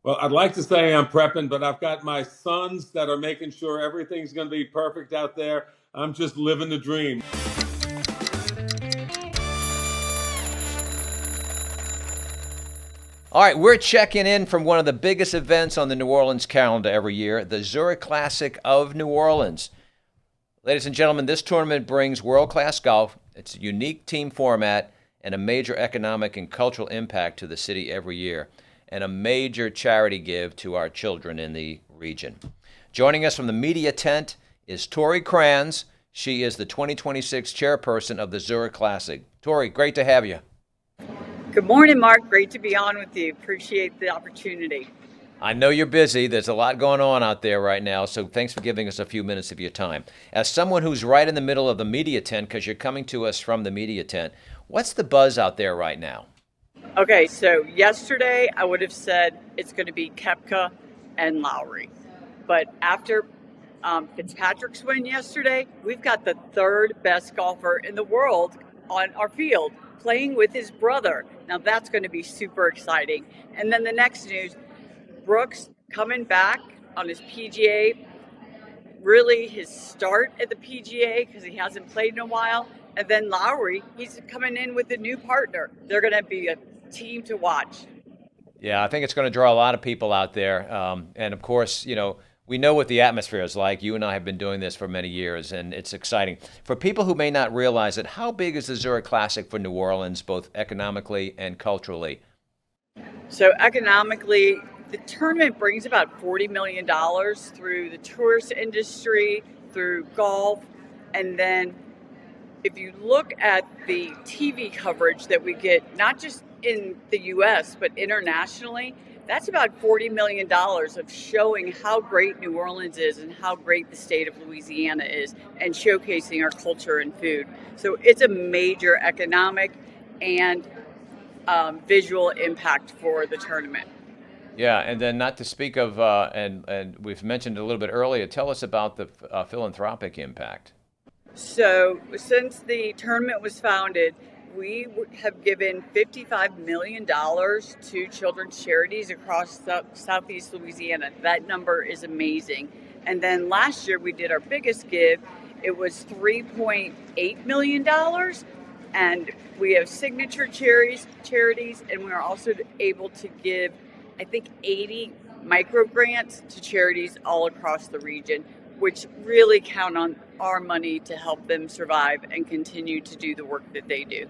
Well, I'd like to say I'm prepping, but I've got my sons that are making sure everything's going to be perfect out there. I'm just living the dream. All right, we're checking in from one of the biggest events on the New Orleans calendar every year, the Zurich Classic of New Orleans. Ladies and gentlemen, this tournament brings world-class golf. It's a unique team format and a major economic and cultural impact to the city every year, and a major charity give to our children in the region. Joining us from the media tent is Torie Kranze. She is the 2026 chairperson of the Zurich Classic. Torie, great to have you. Good morning, Mark. Great to be on with you. Appreciate the opportunity. I know you're busy. There's a lot going on out there right now, so thanks for giving us a few minutes of your time. As someone who's right in the middle of the media tent, because you're coming to us from the media tent, what's the buzz out there right now? Okay, so yesterday I would have said it's going to be Koepka and Lowry. But after Fitzpatrick's win yesterday, we've got the third best golfer in the world on our field playing with his brother. Now that's going to be super exciting. And then the next news, Brooks coming back on his PGA, really his start at the PGA because he hasn't played in a while. And then Lowry, he's coming in with a new partner. They're going to be a team to watch. Yeah, I think it's going to draw a lot of people out there. And of course, you know, we know what the atmosphere is like. You and I have been doing this for many years, and it's exciting. For people who may not realize it, how big is the Zurich Classic for New Orleans, both economically and culturally? So economically, the tournament brings about $40 million through the tourist industry, through golf, and then if you look at the TV coverage that we get, not just in the U.S., but internationally, that's about $40 million of showing how great New Orleans is and how great the state of Louisiana is and showcasing our culture and food. So it's a major economic and visual impact for the tournament. Yeah, and then not to speak of, and we've mentioned a little bit earlier, tell us about the philanthropic impact. So since the tournament was founded, we have given $55 million to children's charities across Southeast Louisiana. That number is amazing. And then last year we did our biggest give. It was $3.8 million. And we have signature charities, and we are also able to give, I think, 80 micro grants to charities all across the region, which really count on our money to help them survive and continue to do the work that they do.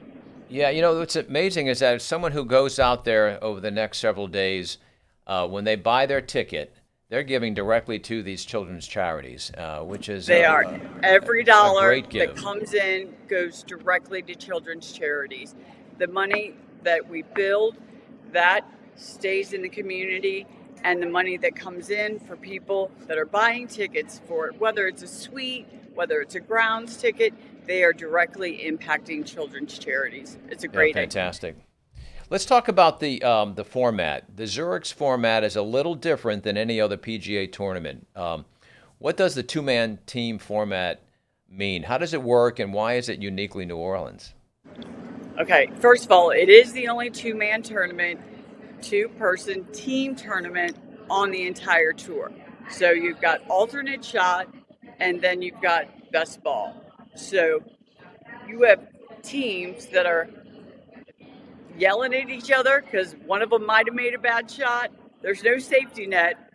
Yeah, you know, what's amazing is that someone who goes out there over the next several days, when they buy their ticket, they're giving directly to these children's charities, which is every dollar that comes in goes directly to children's charities. The money that we build, that stays in the community, and the money that comes in for people that are buying tickets for whether it's a suite, whether it's a grounds ticket, they are directly impacting children's charities. It's a great fantastic. Let's talk about the format. The Zurich's format is a little different than any other PGA tournament. What does the two-man team format mean? How does it work, and why is it uniquely New Orleans? Okay, first of all, it is the only two-man tournament, two-person team tournament on the entire tour. So you've got alternate shot, and then you've got best ball. So you have teams that are yelling at each other because one of them might have made a bad shot. There's no safety net.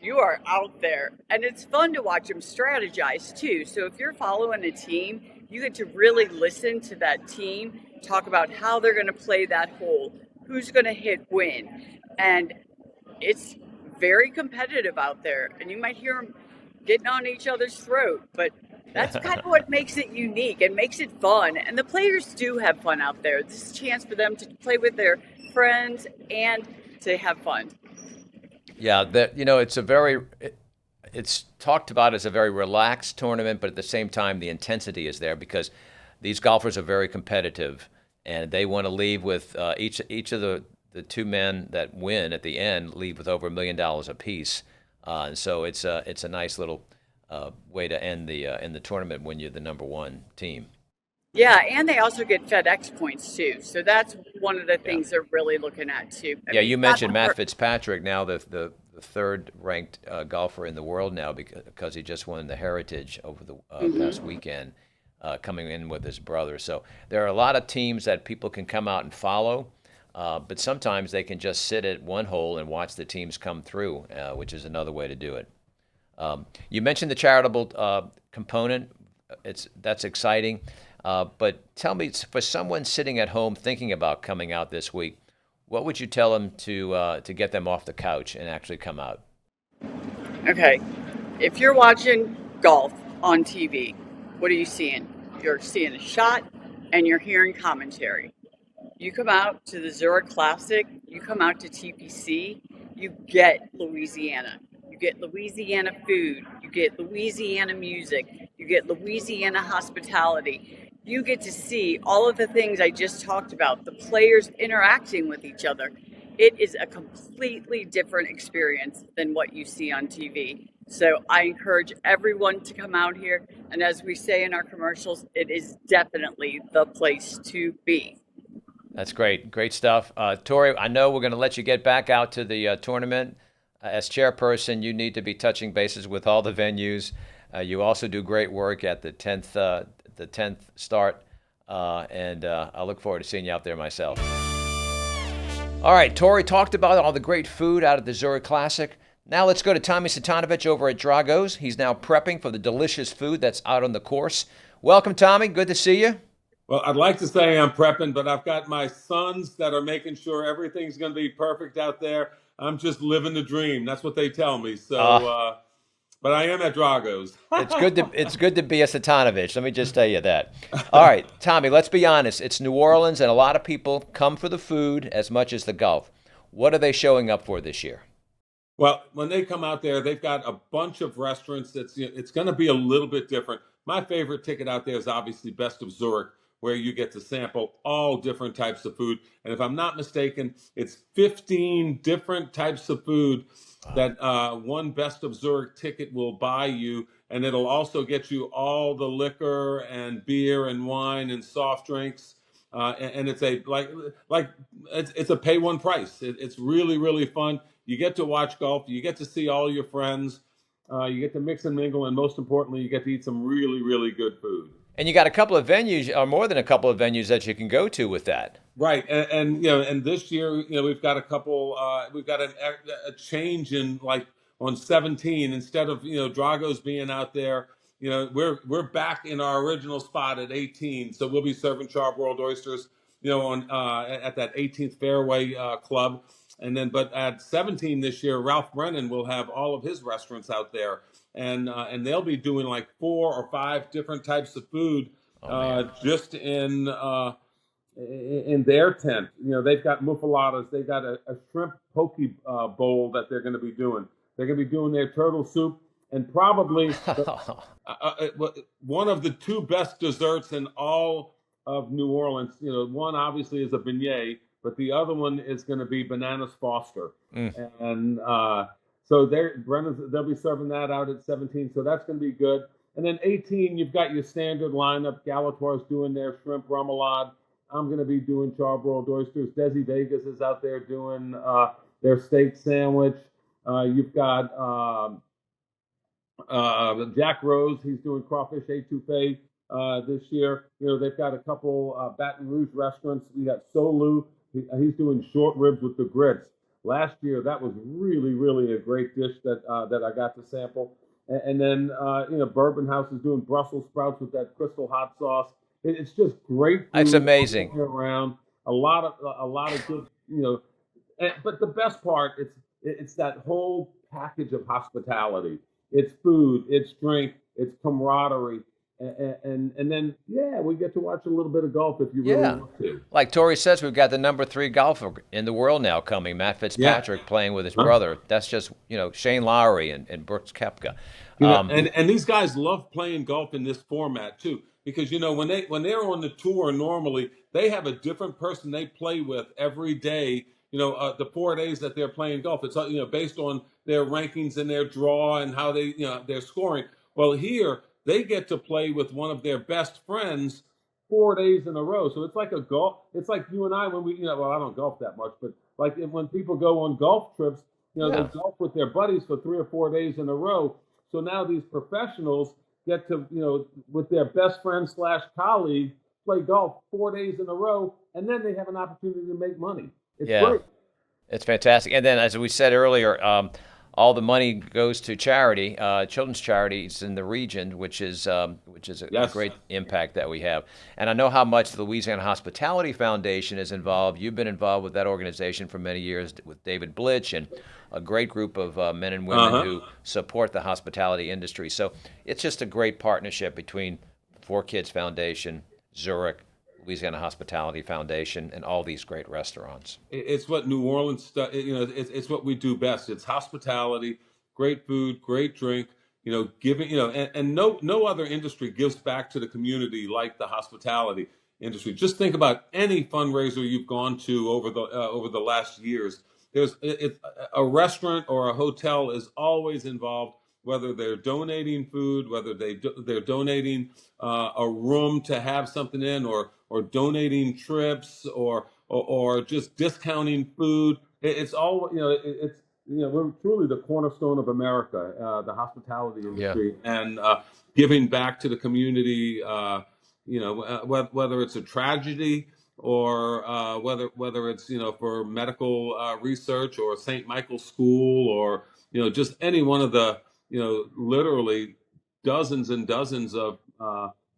You are out there, and it's fun to watch them strategize too. So if you're following a team, you get to really listen to that team talk about how they're going to play that hole, who's going to hit when, and it's very competitive out there. And you might hear them getting on each other's throat, but that's kind of what makes it unique and makes it fun. And the players do have fun out there. This is a chance for them to play with their friends and to have fun. Yeah, it's talked about as a very relaxed tournament, but at the same time, the intensity is there because these golfers are very competitive, and they want to leave with each of the two men that win at the end leave with over $1 million apiece. And so it's a nice little way to end the tournament when you're the number one team. Yeah, and they also get FedEx points too. So that's one of the Yeah. things they're really looking at too. I Yeah, mean, you you've got mentioned Matt Fitzpatrick, now the third ranked golfer in the world now because he just won the Heritage over the past weekend, coming in with his brother. So there are a lot of teams that people can come out and follow, but sometimes they can just sit at one hole and watch the teams come through, which is another way to do it. You mentioned the charitable component. That's exciting. But tell me, for someone sitting at home thinking about coming out this week, what would you tell them to get them off the couch and actually come out? Okay, if you're watching golf on TV, what are you seeing? You're seeing a shot and you're hearing commentary. You come out to the Zurich Classic, you come out to TPC, you get Louisiana. You get Louisiana food, you get Louisiana music, you get Louisiana hospitality. You get to see all of the things I just talked about, the players interacting with each other. It is a completely different experience than what you see on TV. So I encourage everyone to come out here. And as we say in our commercials, it is definitely the place to be. That's great. Great stuff. Torie, I know we're going to let you get back out to the tournament. As chairperson, you need to be touching bases with all the venues. You also do great work at the 10th start, and I look forward to seeing you out there myself. All right, Torie talked about all the great food out at the Zurich Classic. Now let's go to Tommy Satanovich over at Drago's. He's now prepping for the delicious food that's out on the course. Welcome, Tommy. Good to see you. Well, I'd like to say I'm prepping, but I've got my sons that are making sure everything's going to be perfect out there. I'm just living the dream. That's what they tell me. So, but I am at Drago's. It's good to be a Satanovich. Let me just tell you that. All right, Tommy, let's be honest. It's New Orleans, and a lot of people come for the food as much as the golf. What are they showing up for this year? Well, when they come out there, they've got a bunch of restaurants. It's going to be a little bit different. My favorite ticket out there is obviously Best of Zurich, where you get to sample all different types of food. And if I'm not mistaken, it's 15 different types of food that one Best of Zurich ticket will buy you. And it'll also get you all the liquor and beer and wine and soft drinks. And it's it's a pay one price. It's really, really fun. You get to watch golf. You get to see all your friends. You get to mix and mingle. And most importantly, you get to eat some really, really good food. And you got a couple of venues, or more than a couple of venues that you can go to with that. Right, and and this year, we've got a couple. We've got a change in on 17 instead of Drago's being out there. We're back in our original spot at 18, so we'll be serving charbroiled oysters. On at that 18th Fairway Club, and then but at 17 this year, Ralph Brennan will have all of his restaurants out there. And they'll be doing like 4 or 5 different types of food just in their tent. They've got muffaladas. They've got a shrimp poke bowl that they're going to be doing. They're going to be doing their turtle soup and probably one of the 2 best desserts in all of New Orleans. One obviously is a beignet, but the other one is going to be bananas Foster. And so they'll be serving that out at 17, so that's going to be good. And then 18, you've got your standard lineup. Galatoire's doing their shrimp remoulade. I'm going to be doing charbroiled oysters. Desi Vegas is out there doing their steak sandwich. You've got Jack Rose. He's doing crawfish etouffee this year. They've got a couple Baton Rouge restaurants. We got Solu. He's doing short ribs with the grits. Last year, that was really, really a great dish that I got to sample. And then, Bourbon House is doing Brussels sprouts with that crystal hot sauce. It's just great food. It's amazing. Around a lot of good, but the best part, it's that whole package of hospitality. It's food, it's drink, it's camaraderie. And then, we get to watch a little bit of golf if you really want to. Like Torie says, we've got the number 3 golfer in the world now coming, Matt Fitzpatrick, playing with his brother. That's just, Shane Lowry and Brooks Koepka. And these guys love playing golf in this format, too. Because, when they're on the tour normally, they have a different person they play with every day, the 4 days that they're playing golf. It's, based on their rankings and their draw and how they, their scoring. Well, here, they get to play with one of their best friends 4 days in a row. So it's like a golf. It's like you and I when we, well, I don't golf that much, but like when people go on golf trips, they Yeah. golf with their buddies for 3 or 4 days in a row. So now these professionals get to, with their best friend / colleague, play golf 4 days in a row, and then they have an opportunity to make money. It's Yeah. great. It's fantastic. And then, as we said earlier, all the money goes to charity, children's charities in the region, which is a Yes. great impact that we have. And I know how much the Louisiana Hospitality Foundation is involved. You've been involved with that organization for many years with David Blitch and a great group of men and women who support the hospitality industry. So it's just a great partnership between 4Kids Foundation, Zurich, Louisiana Hospitality Foundation, and all these great restaurants. It's what New Orleans, it's what we do best. It's hospitality, great food, great drink, giving, and no other industry gives back to the community like the hospitality industry. Just think about any fundraiser you've gone to over the last years. There's a restaurant or a hotel is always involved, whether they're donating food, whether they're donating a room to have something in, or donating trips, or just discounting food. It's all, we're truly the cornerstone of America, the hospitality industry, and giving back to the community. Whether it's a tragedy, or whether it's for medical research, or St. Michael's School, or just any one of the literally dozens and dozens of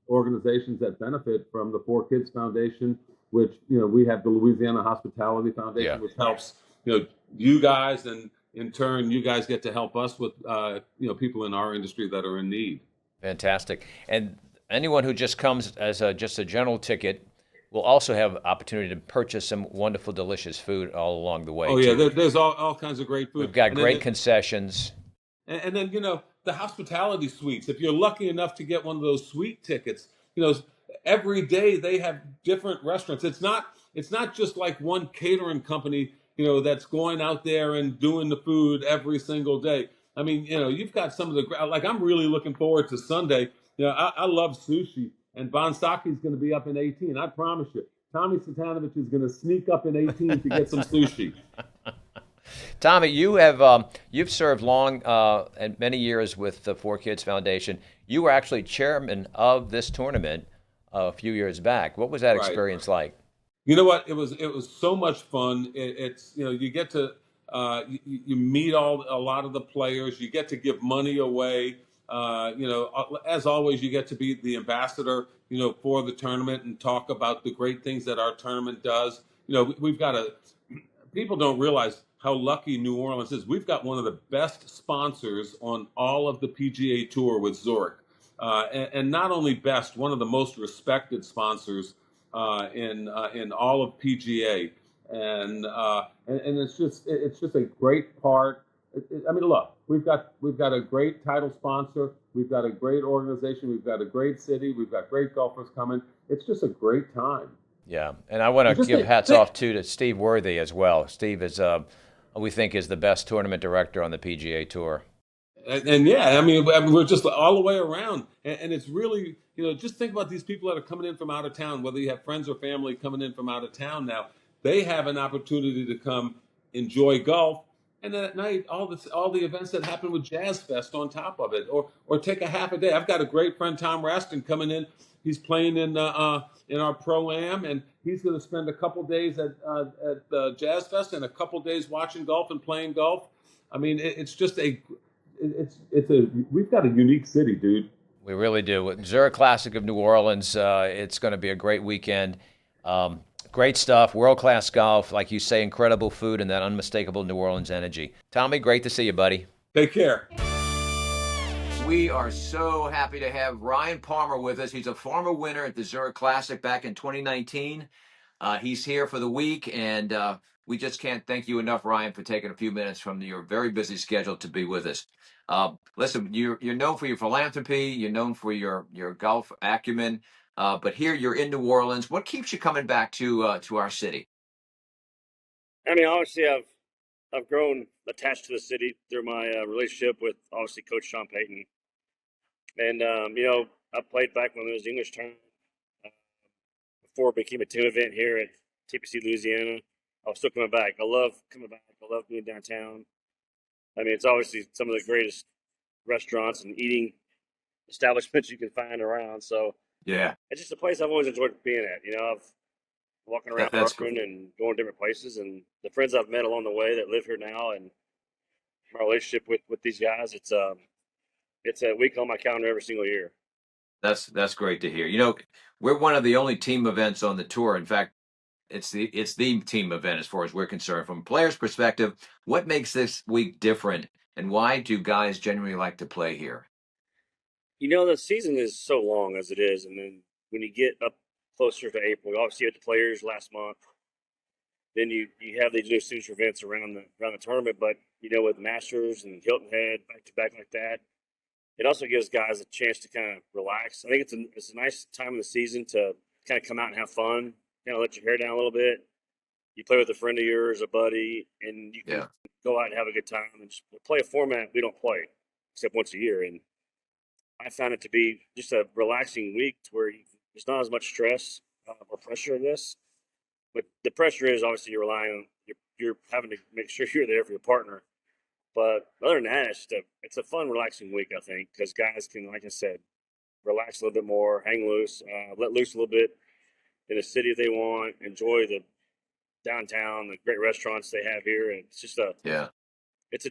organizations that benefit from the 4Kids Foundation, which we have the Louisiana Hospitality Foundation, which helps you guys, and in turn you guys get to help us with people in our industry that are in need. Fantastic. And anyone who just comes as just a general ticket will also have opportunity to purchase some wonderful, delicious food all along the way. Oh yeah, there's all kinds of great food. We've got great concessions. And then, the hospitality suites. If you're lucky enough to get one of those suite tickets, every day they have different restaurants. It's not just like one catering company, that's going out there and doing the food every single day. I mean, you've got some of the, I'm really looking forward to Sunday. I love sushi, and Bonsaki is going to be up in 18. I promise you. Tommy Satanovich is going to sneak up in 18 to get some sushi. Tommy, you've served long and many years with the 4Kids Foundation. You were actually chairman of this tournament a few years back. What was that experience like? You know what? It was so much fun. It's you get to you meet a lot of the players. You get to give money away. As always, you get to be the ambassador for the tournament and talk about the great things that our tournament does. We've got people don't realize how lucky New Orleans is. We've got one of the best sponsors on all of the PGA Tour with Zurich, and not only best, one of the most respected sponsors in all of PGA, and it's just a great part. I mean, look, we've got a great title sponsor, we've got a great organization, we've got a great city, we've got great golfers coming. It's just a great time. Yeah, and I want to give hats off to Steve Worthy as well. Steve is, we think, is the best tournament director on the PGA Tour. And yeah, I mean, we're just all the way around, and it's really, just think about these people that are coming in from out of town. Whether you have friends or family coming in from out of town now, they have an opportunity to come enjoy golf, and then at night all the events that happen with Jazz Fest on top of it, or take a half a day. I've got a great friend, Tom Raston, coming in. He's playing in our Pro-Am, and he's going to spend a couple days at Jazz Fest and a couple days watching golf and playing golf. I mean, we've got a unique city, dude. We really do. Zurich Classic of New Orleans, it's going to be a great weekend. Great stuff, world-class golf, like you say, incredible food, and that unmistakable New Orleans energy. Tommy, great to see you, buddy. Take care. We are so happy to have Ryan Palmer with us. He's a former winner at the Zurich Classic back in 2019. He's here for the week, and we just can't thank you enough, Ryan, for taking a few minutes from your very busy schedule to be with us. Listen, you're known for your philanthropy, you're known for your golf acumen, but here you're in New Orleans. What keeps you coming back to our city? I mean, obviously, I've grown attached to the city through my relationship with obviously Coach Sean Payton, and I played back when it was the English tournament. before it became a team event here at TPC Louisiana. I was still coming back. I love coming back. I love being downtown. I mean, it's obviously some of the greatest restaurants and eating establishments you can find around. So Yeah, it's just a place I've always enjoyed being at. I've walking around that's cool. Bourbon and going to different places, and the friends I've met along the way that live here now, and my relationship with these guys. It's a week on my calendar every single year. That's great to hear. We're one of the only team events on the tour. In fact, it's the team event as far as we're concerned. From a player's perspective, what makes this week different, and why do guys generally like to play here? The season is so long as it is, and then when you get up closer to April, you obviously had the players last month. Then you have these new signature events around the tournament, but with Masters and Hilton Head back to back like that, it also gives guys a chance to kind of relax. I think it's a nice time of the season to kind of come out and have fun, kind of let your hair down a little bit. You play with a friend of yours, a buddy, and you can Yeah, go out and have a good time and just play a format we don't play except once a year. And I found it to be just a relaxing week to where there's not as much stress or pressure in this. But the pressure is obviously you're relying on you're having to make sure you're there for your partner. But other than that, it's a fun, relaxing week, I think, because guys can, like I said, relax a little bit more, hang loose, let loose a little bit in the city if they want, enjoy the downtown, the great restaurants they have here, and it's just yeah,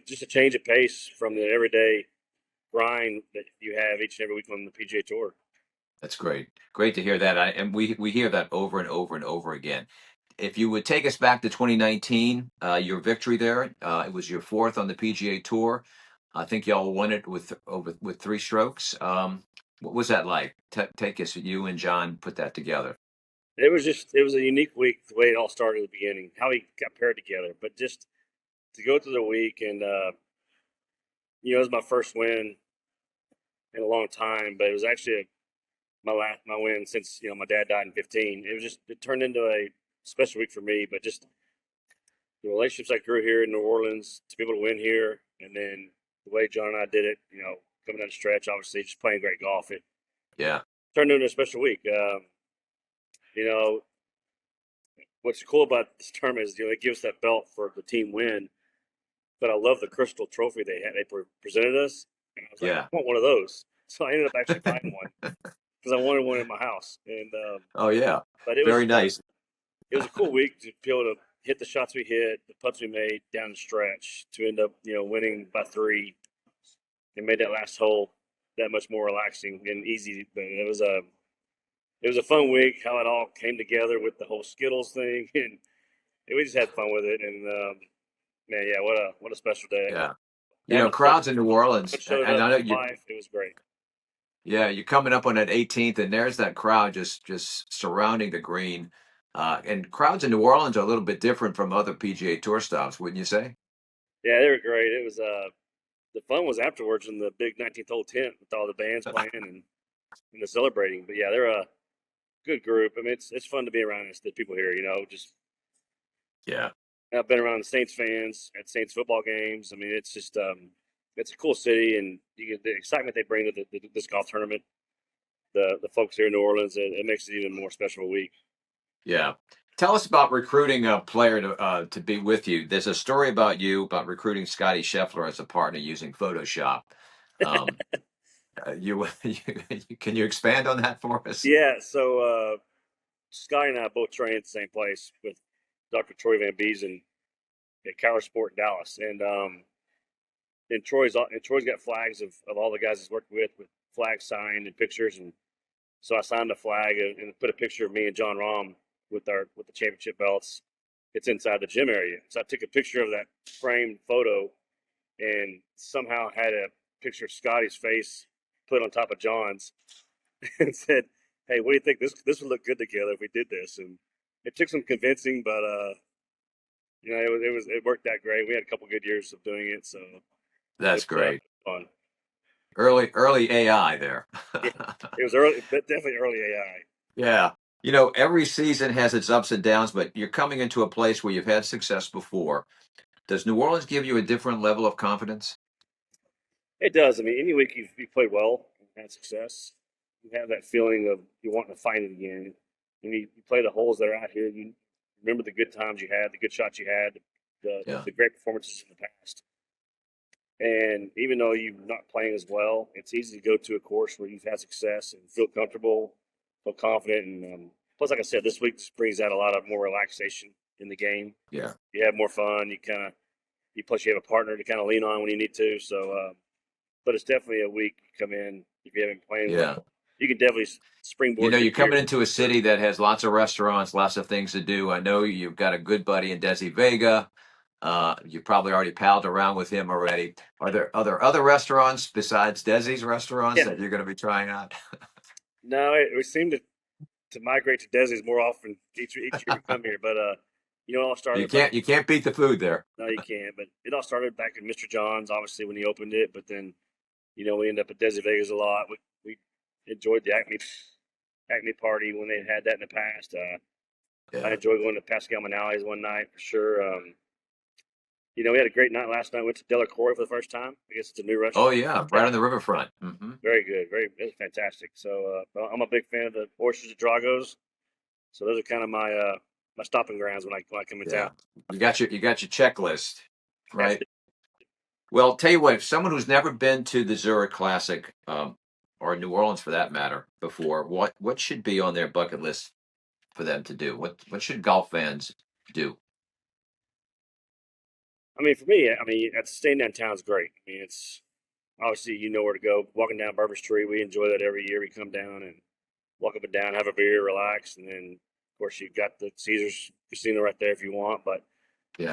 just a change of pace from the everyday grind that you have each and every week on the PGA Tour. that's great. Great to hear that. And we hear that over and over and over again. If you would take us back to 2019, your victory there, it was your fourth on the PGA Tour. I think y'all won it with 3 strokes. What was that like? Take us, you and John put that together. It was a unique week the way it all started at the beginning, how we got paired together, but just to go through the week and it was my first win in a long time, but it was actually my win since my dad died in 15. It turned into a special week for me, but just the relationships I grew here in New Orleans to be able to win here, and then the way John and I did it, coming down the stretch, obviously just playing great golf, it Yeah, turned into a special week. You know, what's cool about this tournament is it gives that belt for the team win, but I love the crystal trophy they presented us, and I was like, I yeah. want one of those, so I ended up actually buying one because I wanted one in my house, and Oh yeah, but it was very nice. it was a cool week to be able to hit the shots we hit, the putts we made down the stretch to end up, winning by 3 and made that last hole that much more relaxing and easy. But it was a fun week how it all came together with the whole Skittles thing, and we just had fun with it. And man, yeah, what a special day. Yeah, Having crowds in New Orleans, showed and up I know you. live, it was great. Yeah, you're coming up on that 18th, and there's that crowd just surrounding the green. And crowds in New Orleans are a little bit different from other PGA Tour stops, wouldn't you say? Yeah, they were great. It was the fun was afterwards in the big 19th hole tent with all the bands playing and the celebrating. But yeah, they're a good group. I mean, it's fun to be around the people here. Just Yeah, I've been around the Saints fans at Saints football games. I mean, it's just it's a cool city, and you get the excitement they bring to this golf tournament. The folks here in New Orleans, it makes it even more special a week. yeah. Tell us about recruiting a player to be with you. There's a story about you about recruiting Scotty Scheffler as a partner using Photoshop. Um, can you expand on that for us? Yeah, so Scotty and I both trained at the same place with Dr. Troy Van Beesen at Cower Sport in Dallas, and Troy's got flags of all the guys he's worked with flags signed and pictures, and so I signed a flag and put a picture of me and John Rahm with the championship belts. It's inside the gym area, so I took a picture of that framed photo and somehow had a picture of Scotty's face put on top of John's and said, "Hey, what do you think? This would look good together if we did this." And it took some convincing, but it worked out great. We had a couple good years of doing it, so That's it great. was fun. Early AI there. Yeah, it was early, but definitely early AI. Yeah. Every season has its ups and downs, but you're coming into a place where you've had success before. Does New Orleans give you a different level of confidence? It does. I mean, any week you played well and had success, you have that feeling of you wanting to find it again. you play the holes that are out here, you remember the good times you had, the good shots you had, the great performances in the past. And even though you're not playing as well, it's easy to go to a course where you've had success and feel comfortable, feel confident. And plus, like I said, this week just brings out a lot of more relaxation in the game. Yeah. You have more fun. Plus you have a partner to kind of lean on when you need to. So, but it's definitely a week you come in if you haven't been playing well. You can definitely springboard. You're coming into a city that has lots of restaurants, lots of things to do. I know you've got a good buddy in Desi Vega. You probably already palled around with him already. Are there other restaurants besides Desi's restaurants that you're going to be trying out? No, we seem to migrate to Desi's more often each year we come here. But it all started. You can't beat the food there. No, you can't. But it all started back in Mr. John's, obviously when he opened it. But then, we ended up at Desi Vegas a lot. We enjoyed the Acme party when they had that in the past. I enjoyed going to Pascal Manali's one night for sure. We had a great night last night. Went to Della Corey for the first time. I guess it's a new restaurant. Oh yeah, right on the riverfront. Mm-hmm. Very good. It was fantastic. So I'm a big fan of the oysters at Drago's. So those are kind of my my stopping grounds when I come in town. You got your checklist, right? Well, tell you what, if someone who's never been to the Zurich Classic, or New Orleans for that matter, before, what should be on their bucket list for them to do? What should golf fans do? I mean, for me, staying downtown is great. I mean, it's obviously you know where to go. Walking down Bourbon Street, we enjoy that every year. We come down and walk up and down, have a beer, relax, and then of course you've got the Caesars Casino right there if you want. But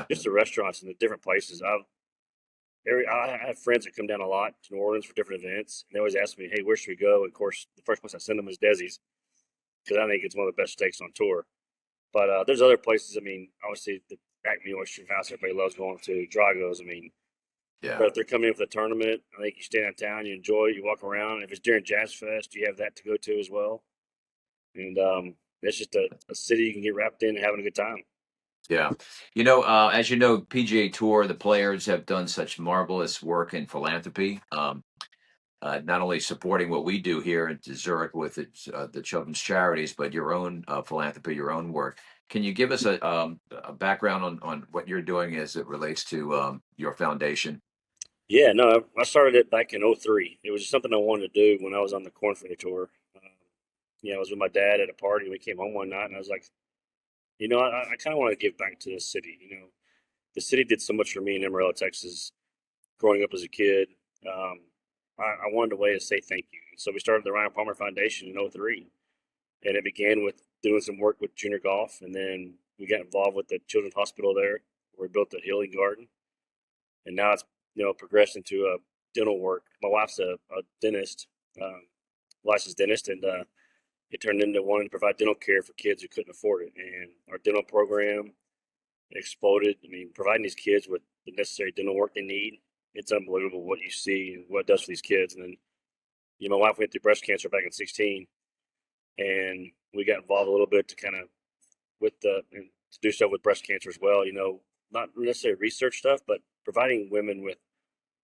just the restaurants and the different places. I have friends that come down a lot to New Orleans for different events. And they always ask me, "Hey, where should we go?" And of course, the first place I send them is Desi's because I think it's one of the best steaks on tour. But there's other places. I mean, obviously the Acme Oyster House, everybody loves going to. Drago's. I mean, but if they're coming in for the tournament, I think you stay downtown, you enjoy it, you walk around. If it's during Jazz Fest, you have that to go to as well. And it's just a city you can get wrapped in and having a good time. Yeah. As you know, PGA Tour, the players have done such marvelous work in philanthropy, not only supporting what we do here in Zurich with the children's charities, but your own philanthropy, your own work. Can you give us a background on what you're doing as it relates to your foundation? Yeah, no, I started it back in 03. It was just something I wanted to do when I was on the Corn Ferry Tour. I was with my dad at a party. We came home one night, and I was like, I kind of want to give back to this city. The city did so much for me in Amarillo, Texas, growing up as a kid. I wanted a way to say thank you. So we started the Ryan Palmer Foundation in 03. And it began with doing some work with junior golf. And then we got involved with the Children's Hospital there, where we built a healing garden. And now it's, progressed into dental work. My wife's a dentist, licensed dentist, and it turned into wanting to provide dental care for kids who couldn't afford it. And our dental program exploded. I mean, providing these kids with the necessary dental work they need, it's unbelievable what you see and what it does for these kids. And then, my wife went through breast cancer back in 2016, and we got involved a little bit to kind of to do stuff with breast cancer as well. Not necessarily research stuff, but providing women with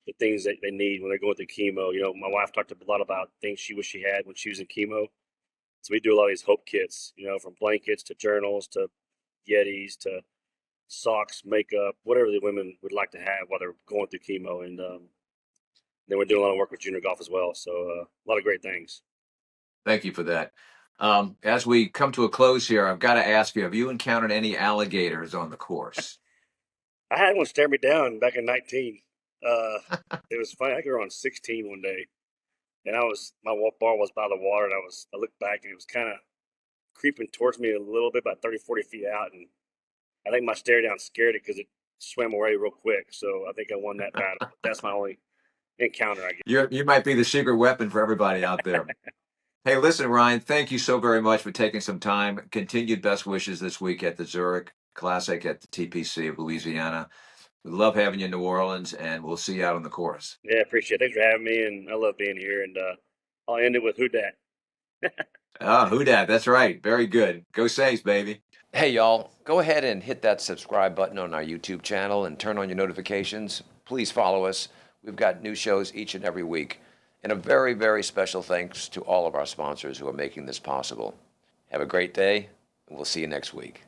the things that they need when they're going through chemo. My wife talked a lot about things she wished she had when she was in chemo. So we do a lot of these hope kits, from blankets to journals to Yetis to socks, makeup, whatever the women would like to have while they're going through chemo. And then we're doing a lot of work with junior golf as well. So a lot of great things. Thank you for that. As we come to a close here, I've got to ask you, have you encountered any alligators on the course? I had one stare me down back in 19. It was funny. I think we were on 16 one day, and my bar was by the water, and I looked back, and it was kind of creeping towards me a little bit, about 30, 40 feet out, and I think my stare down scared it because it swam away real quick. So I think I won that battle. That's my only encounter, I guess. You might be the secret weapon for everybody out there. Hey, listen, Ryan, thank you so very much for taking some time. Continued best wishes this week at the Zurich Classic at the TPC of Louisiana. We love having you in New Orleans, and we'll see you out on the course. Yeah, appreciate it. Thanks for having me, and I love being here. And I'll end it with who dat. Who dat? That's right. Very good. Go Saints, baby. Hey, y'all, go ahead and hit that subscribe button on our YouTube channel and turn on your notifications. Please follow us. We've got new shows each and every week. And a very, very special thanks to all of our sponsors who are making this possible. Have a great day. We'll see you next week.